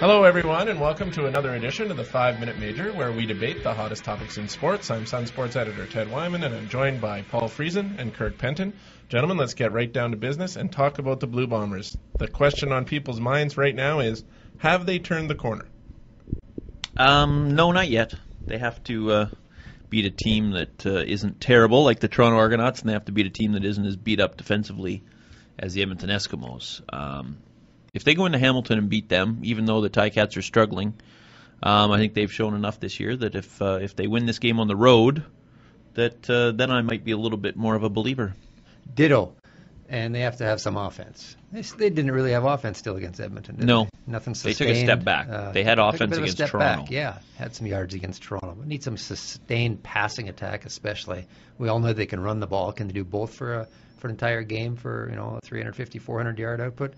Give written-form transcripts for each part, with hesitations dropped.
Hello, everyone, and welcome to another edition of the 5-Minute Major, where we debate the hottest topics in sports. I'm Sun Sports editor Ted Wyman, and I'm joined by Paul Friesen and Kurt Penton. Gentlemen, let's get right down to business and talk about the Blue Bombers. The question on people's minds right now is, have they turned the corner? No, not yet. They have to beat a team that isn't terrible, like the Toronto Argonauts, and they have to beat a team that isn't as beat up defensively as the Edmonton Eskimos. If they go into Hamilton and beat them, even though the Ticats are struggling, I think they've shown enough this year that if they win this game on the road, that then I might be a little bit more of a believer. Ditto. And they have to have some offense. They didn't really have offense still against Edmonton, did No. they? Nothing They sustained. took a step back. They had offense against Toronto. Back. Yeah, had some yards against Toronto. But need some sustained passing attack especially. We all know they can run the ball. Can they do both for an entire game for a 350, 400-yard output?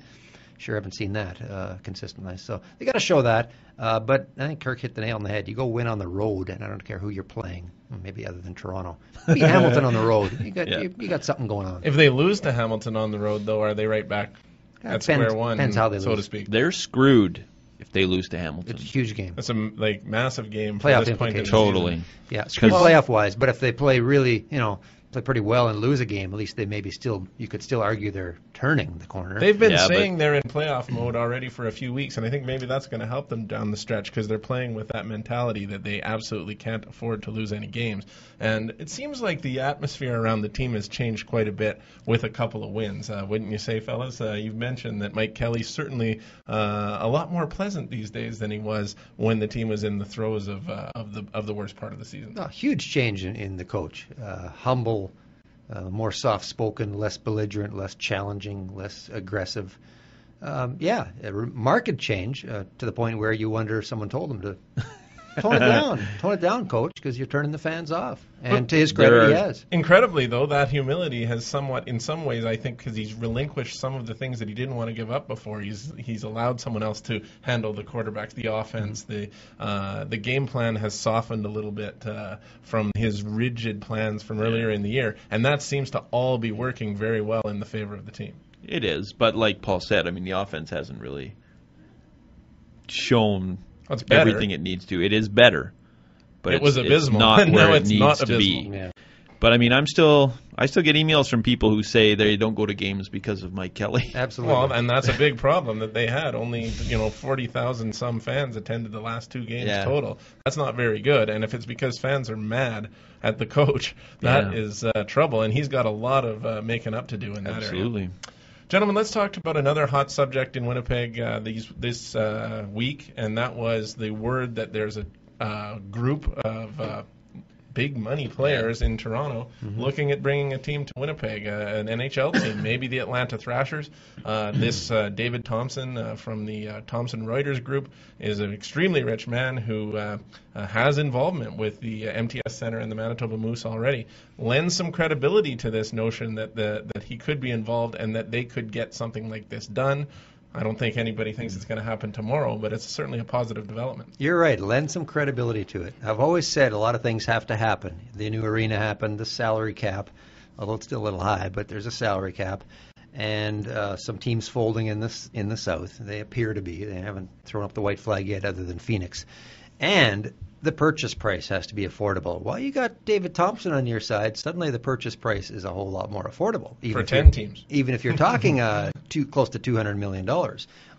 Sure haven't seen that consistently. So they got to show that. But I think Kirk hit the nail on the head. You go win on the road, and I don't care who you're playing, maybe other than Toronto. Beat Hamilton on the road. You got something going on. If they lose to Hamilton on the road, though, are they right back at square one, depends how they so lose. to speak? They're screwed if they lose to Hamilton. It's a huge game. It's a massive game Playoff for this point in the Totally. season. Yeah, playoff-wise. But if they play really, play pretty well and lose a game, at least they maybe you could still argue they're turning the corner. They've been saying they're in playoff mode already for a few weeks, and I think maybe that's going to help them down the stretch because they're playing with that mentality that they absolutely can't afford to lose any games. And it seems like the atmosphere around the team has changed quite a bit with a couple of wins. Wouldn't you say, fellas? You've mentioned that Mike Kelly's certainly a lot more pleasant these days than he was when the team was in the throes of the worst part of the season. A huge change in the coach. Humble, more soft-spoken, less belligerent, less challenging, less aggressive. A marked change to the point where you wonder if someone told him to tone it down, coach, because you're turning the fans off. And to his credit, he has. Incredibly, though, that humility has somewhat, in some ways, I think, because he's relinquished some of the things that he didn't want to give up before. He's allowed someone else to handle the quarterbacks, the offense. The game plan has softened a little bit from his rigid plans from earlier in the year, and that seems to all be working very well in the favor of the team. It is, but like Paul said, I mean, the offense hasn't really shown everything it needs to. It is better, but it was abysmal. It's not where it needs not to be. Yeah. But I mean, I still get emails from people who say they don't go to games because of Mike Kelly. Absolutely. Well, and that's a big problem that they had. Only 40,000 some fans attended the last two games total. That's not very good. And if it's because fans are mad at the coach, that is trouble. And he's got a lot of making up to do in that area. Absolutely. Gentlemen, let's talk about another hot subject in Winnipeg this week, and that was the word that there's a group of big money players in Toronto looking at bringing a team to Winnipeg, an NHL team, maybe the Atlanta Thrashers. This David Thompson from the Thompson Reuters group is an extremely rich man who has involvement with the MTS Center and the Manitoba Moose already. Lends some credibility to this notion that he could be involved and that they could get something like this done. I don't think anybody thinks it's going to happen tomorrow, but it's certainly a positive development. You're right. Lend some credibility to it. I've always said a lot of things have to happen. The new arena happened, the salary cap, although it's still a little high, but there's a salary cap, and some teams folding in the South. They appear to be. They haven't thrown up the white flag yet other than Phoenix. And the purchase price has to be affordable. While you got David Thompson on your side, suddenly the purchase price is a whole lot more affordable. For 10 teams. Even if you're talking close to $200 million.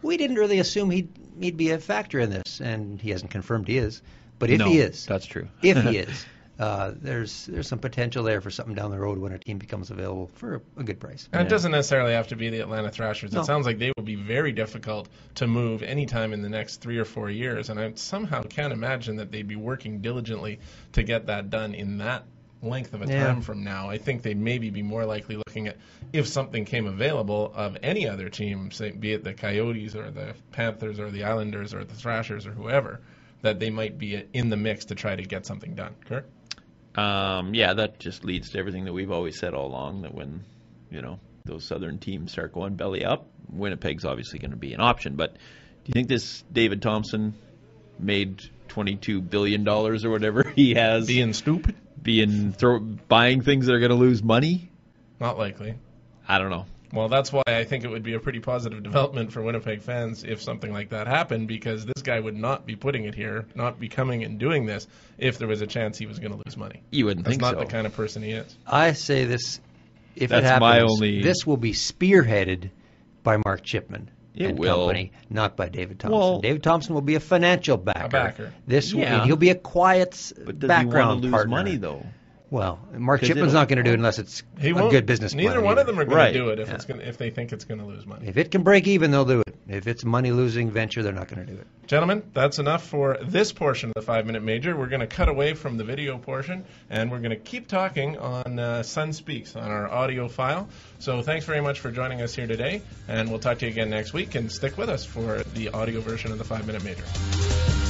We didn't really assume he'd be a factor in this, and he hasn't confirmed he is. But if he is, that's true. If he is, there's some potential there for something down the road when a team becomes available for a good price. And it doesn't necessarily have to be the Atlanta Thrashers. No. It sounds like they will be very difficult to move anytime in the next 3 or 4 years, and I somehow can't imagine that they'd be working diligently to get that done in that length of a time from now. I think they'd maybe be more likely looking at if something came available of any other team, say, be it the Coyotes or the Panthers or the Islanders or the Thrashers or whoever, that they might be in the mix to try to get something done. Kurt? That just leads to everything that we've always said all along, that when those southern teams start going belly up, Winnipeg's obviously going to be an option. But do you think this David Thompson made $22 billion or whatever he has being stupid, buying things that are going to lose money? Not likely. I don't know. Well, that's why I think it would be a pretty positive development for Winnipeg fans if something like that happened, because this guy would not be putting it here, not be coming and doing this, if there was a chance he was going to lose money. You wouldn't That's think not so. the kind of person he is. I say this, if That's it happens, my only- this will be spearheaded by Mark Chipman It and will. company, not by David Thompson. Well- David Thompson will be a financial backer. A backer. This will, Yeah. and he'll be a quiet But does background he want to lose partner. money, though? Well, Mark 'Cause Chipman's it'll- not going to do it unless it's He a won't. good business plan. Neither one of them are going Right. to do it if Yeah. it's gonna, if they think it's going to lose money. If it can break even, they'll do it. If it's a money-losing venture, they're not going to do it. Gentlemen, that's enough for this portion of the 5-Minute Major. We're going to cut away from the video portion, and we're going to keep talking on Sun Speaks on our audio file. So thanks very much for joining us here today, and we'll talk to you again next week. And stick with us for the audio version of the 5-Minute Major.